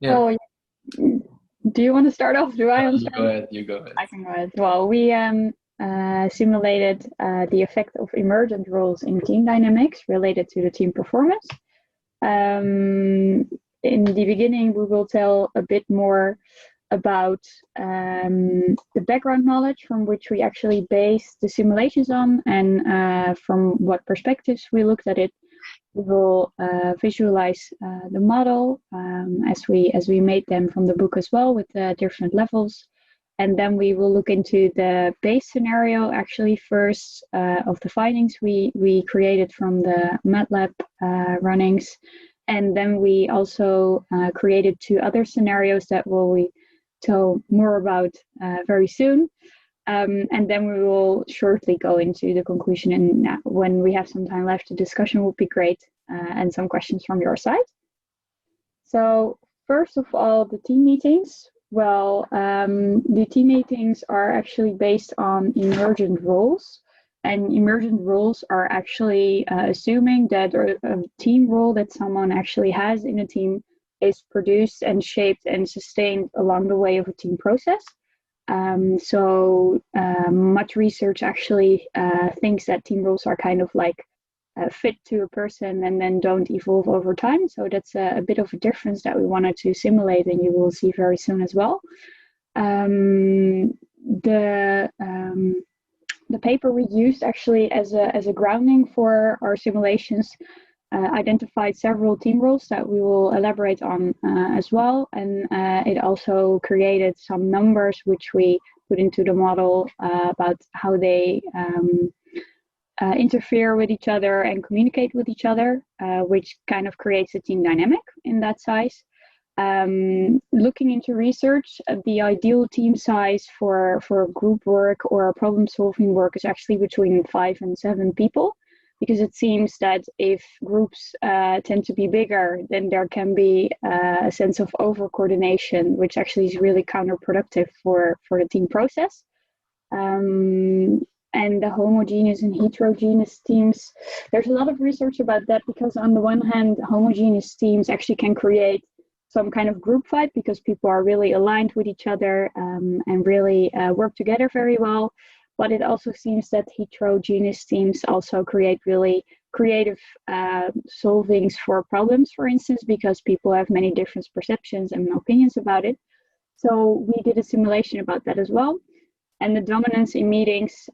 Yeah. Well, do you want to start off? Do I You go ahead. You go ahead. I can go ahead. Well, we simulated the effect of emergent roles in team dynamics related to the team performance. In the beginning, we will tell a bit more about the background knowledge from which we actually based the simulations on, and from what perspectives we looked at it. We will visualize the model as we made them from the book as well, with the different levels. And then we will look into the base scenario actually first of the findings we created from the MATLAB runnings. And then we also created 2 other scenarios that we tell more about very soon. And then we will shortly go into the conclusion, and when we have some time left, the discussion will be great, and some questions from your side. So first of all, the team meetings. Well, the team meetings are actually based on emergent roles, and emergent roles are actually assuming that a team role that someone actually has in a team is produced and shaped and sustained along the way of a team process. Much research actually thinks that team roles are kind of like fit to a person and then don't evolve over time. So that's a bit of a difference that we wanted to simulate, and you will see very soon as well. The paper we used actually as a grounding for our simulations identified several team roles that we will elaborate on as well, and it also created some numbers which we put into the model about how they interfere with each other and communicate with each other, which kind of creates a team dynamic in that size. Looking into research, the ideal team size for group work or problem solving work is actually between 5 and 7 people. Because it seems that if groups tend to be bigger, then there can be a sense of over-coordination, which actually is really counterproductive for the team process. And the homogeneous and heterogeneous teams, there's a lot of research about that, because on the one hand, homogeneous teams actually can create some kind of group fight because people are really aligned with each other and really work together very well. But it also seems that heterogeneous teams also create really creative solvings for problems, for instance, because people have many different perceptions and opinions about it. So we did a simulation about that as well. And the dominance in meetings,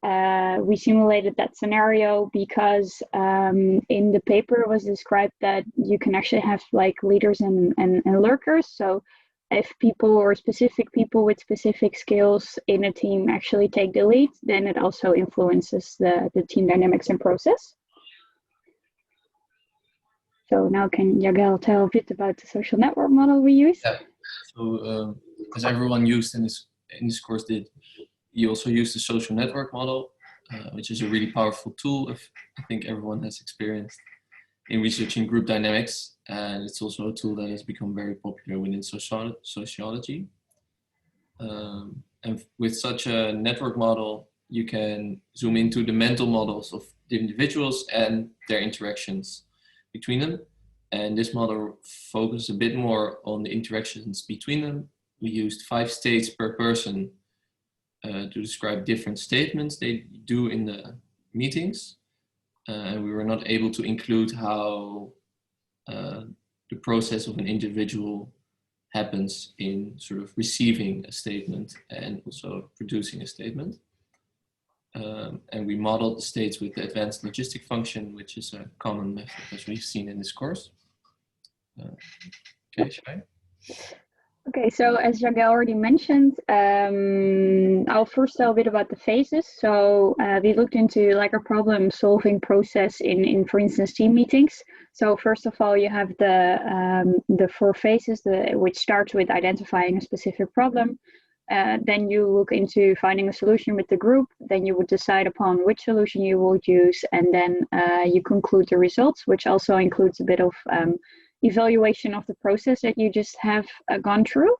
we simulated that scenario because in the paper it was described that you can actually have like leaders and lurkers. So if people or specific people with specific skills in a team actually take the lead, then it also influences the team dynamics and process. So now can Yagel tell a bit about the social network model we used? Yeah. So as everyone used in this course did, you also used the social network model, which is a really powerful tool, I think everyone has experienced in researching group dynamics, and it's also a tool that has become very popular within sociology. And with such a network model, you can zoom into the mental models of the individuals and their interactions between them. And this model focuses a bit more on the interactions between them. We used 5 states per person to describe different statements they do in the meetings. And we were not able to include how the process of an individual happens in sort of receiving a statement and also producing a statement. And we modeled the states with the advanced logistic function, which is a common method as we've seen in this course. Okay, Shai? Okay, so as Yagel already mentioned, I'll first tell a bit about the phases. So we looked into like a problem solving process in for instance, team meetings. So first of all, you have the 4 phases, which starts with identifying a specific problem. Then you look into finding a solution with the group. Then you would decide upon which solution you will use, and then you conclude the results, which also includes a bit of evaluation of the process that you just have gone through.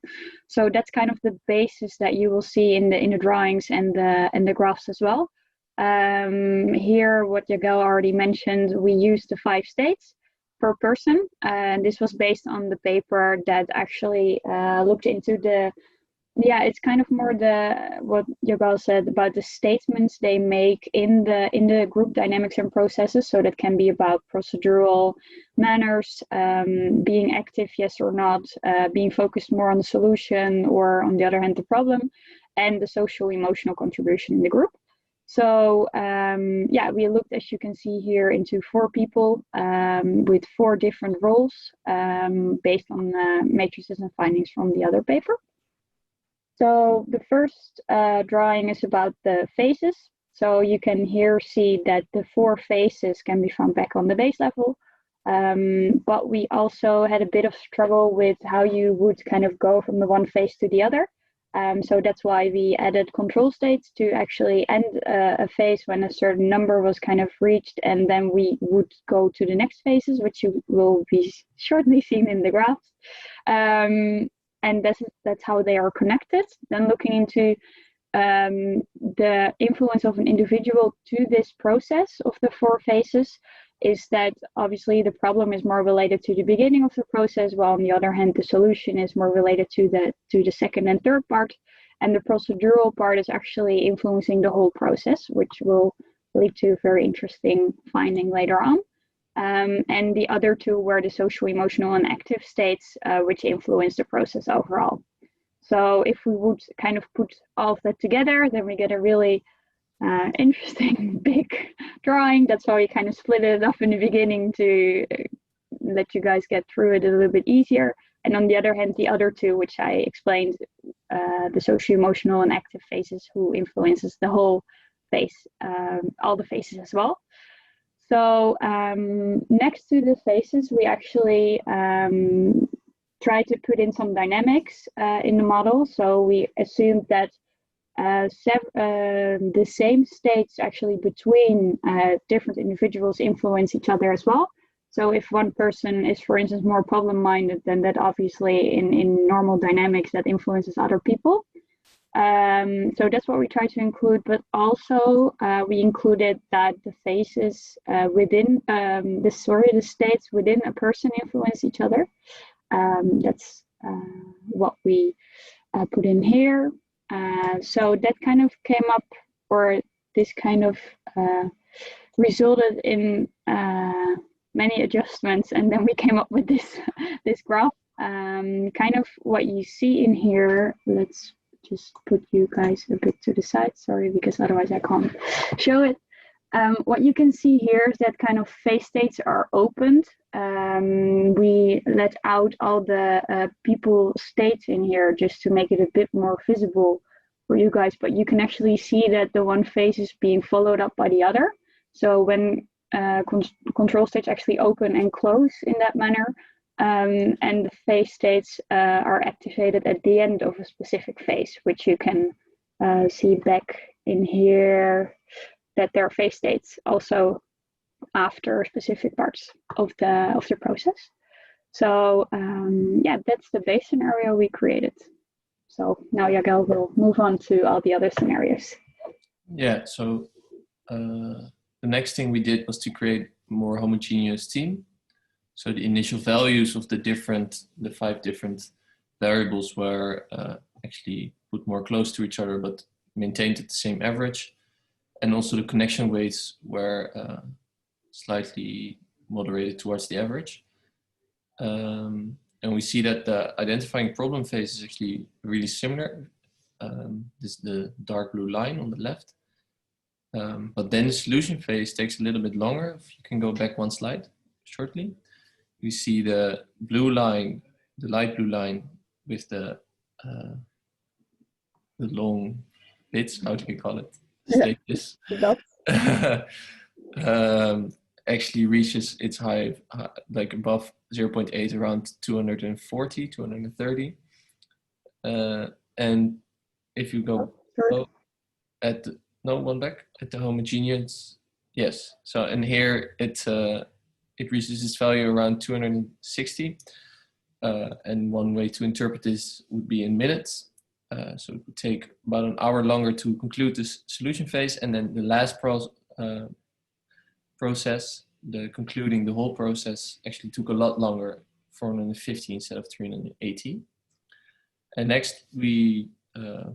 So that's kind of the basis that you will see in the drawings and the graphs as well. Here, what Yagel already mentioned, we use the 5 states. per person. And this was based on the paper that actually looked into the, yeah, it's kind of more what Yagel said about the statements they make in the group dynamics and processes. So that can be about procedural manners, being active, yes or not, being focused more on the solution, or on the other hand, the problem, and the social emotional contribution in the group. So yeah, we looked, as you can see here, into 4 people with 4 different roles based on matrices and findings from the other paper. So the first drawing is about the phases. So you can here see that the 4 phases can be found back on the base level. But we also had a bit of struggle with how you would kind of go from the one phase to the other. So that's why we added control states to actually end a phase when a certain number was kind of reached, and then we would go to the next phases, which you will be shortly seen in the graphs. And that's how they are connected. Then looking into the influence of an individual to this process of the 4 phases is that obviously the problem is more related to the beginning of the process, while on the other hand, the solution is more related to the second and third part. And the procedural part is actually influencing the whole process, which will lead to a very interesting finding later on. And the other 2 were the social, emotional, and active states, which influence the process overall. So if we would kind of put all of that together, then we get a really interesting big drawing. That's why we kind of split it up in the beginning to let you guys get through it a little bit easier. And on the other hand, the other 2, which I explained, the social, emotional, and active phases, who influences the whole phase, all the phases as well. So next to the phases, we actually try to put in some dynamics in the model. So we assumed that the same states actually between different individuals influence each other as well. So if one person is, for instance, more problem-minded, then that obviously in normal dynamics that influences other people. So that's what we try to include, but also we included that the phases within the states within a person influence each other. That's what we put in here. So that kind of came up, or this kind of resulted in many adjustments, and then we came up with this graph. Kind of what you see in here. Let's just put you guys a bit to the side, sorry, because otherwise I can't show it. What you can see here is that kind of phase states are opened. We let out all the people states in here just to make it a bit more visible for you guys, but you can actually see that the one phase is being followed up by the other. So when control states actually open and close in that manner, and the phase states are activated at the end of a specific phase, which you can see back in here, that there are phase states also after specific parts of the process. So yeah, that's the base scenario we created. So now Yagel will move on to all the other scenarios. Yeah, so the next thing we did was to create a more homogeneous team. So the initial values of the 5 different variables were actually put more close to each other, but maintained at the same average. And also the connection weights were slightly moderated towards the average. And we see that the identifying problem phase is actually really similar. This is the dark blue line on the left. But then the solution phase takes a little bit longer. If you can go back one slide shortly. We see the blue line, the light blue line with the long bits, how do we call it? Stages. Actually reaches its high, like above 0.8, around 240, 230. And if you go at the, no, one back at the homogeneous, yes. So and here it reaches its value around 260. And one way to interpret this would be in minutes. So it would take about an hour longer to conclude this solution phase, and then the last process the concluding the whole process actually took a lot longer, 450 instead of 380. And next we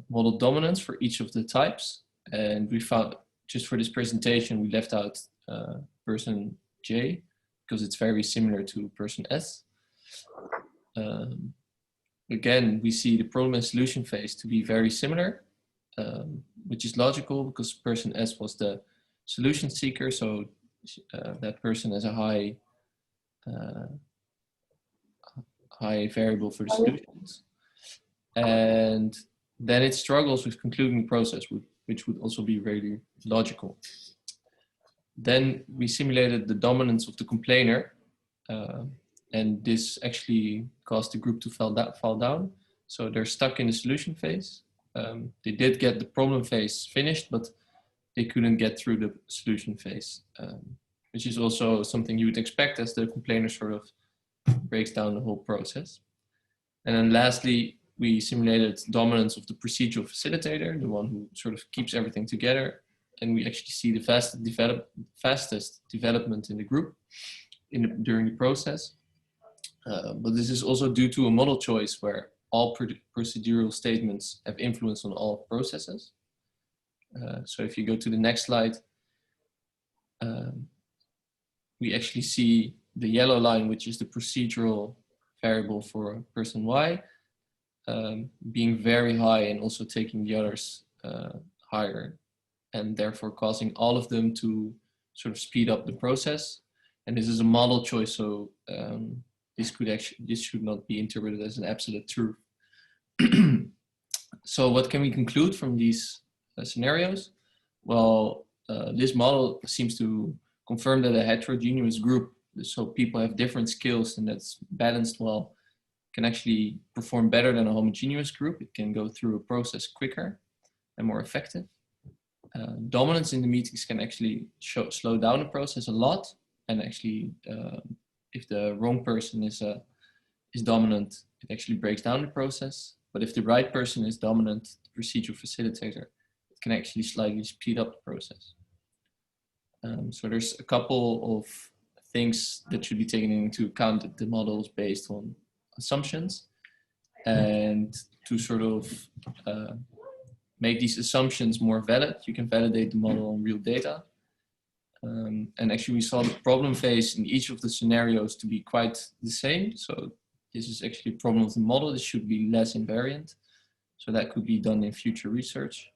modeled dominance for each of the types. And we found, just for this presentation, we left out person J because it's very similar to person S. Again, we see the problem and solution phase to be very similar, which is logical because person S was the solution seeker. So that person has a high variable for the solutions. And then it struggles with concluding the process, which would also be very logical. Then we simulated the dominance of the complainer, and this actually caused the group to fall down. So they're stuck in the solution phase. They did get the problem phase finished, but they couldn't get through the solution phase, which is also something you would expect as the complainer sort of breaks down the whole process. And then lastly, we simulated dominance of the procedural facilitator, the one who sort of keeps everything together. And we actually see the fastest development in the group during the process. But this is also due to a model choice where all procedural statements have influence on all processes. So if you go to the next slide, we actually see the yellow line, which is the procedural variable for person Y, being very high and also taking the others higher, and therefore causing all of them to sort of speed up the process. And this is a model choice, so this should not be interpreted as an absolute truth. So what can we conclude from these scenarios? Well, this model seems to confirm that a heterogeneous group, so people have different skills and that's balanced well, can actually perform better than a homogeneous group. It can go through a process quicker and more effective. Dominance in the meetings can actually slow down the process a lot. And actually, if the wrong person is dominant, it actually breaks down the process. But if the right person is dominant, the procedural facilitator, it can actually slightly speed up the process. So there's a couple of things that should be taken into account that the model is based on assumptions. And to sort of make these assumptions more valid, you can validate the model on real data. And actually we saw the problem phase in each of the scenarios to be quite the same. So this is actually a problem of the model. This should be less invariant. So that could be done in future research.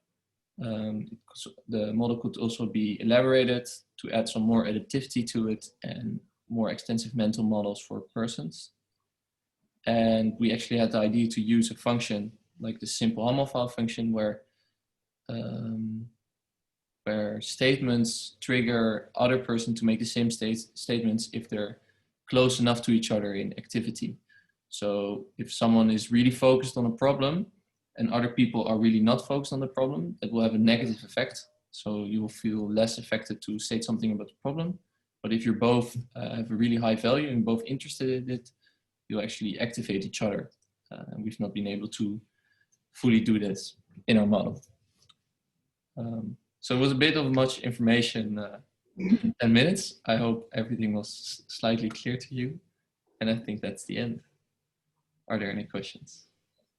The model could also be elaborated to add some more adaptivity to it and more extensive mental models for persons. And we actually had the idea to use a function like the simple homophile function where statements trigger other person to make the same statements if they're close enough to each other in activity. So if someone is really focused on a problem and other people are really not focused on the problem, it will have a negative effect. So you will feel less affected to state something about the problem. But if you're both have a really high value and both interested in it, you'll actually activate each other. And we've not been able to fully do this in our model. So it was a bit of much information in 10 minutes. I hope everything was slightly clear to you. And I think that's the end. Are there any questions?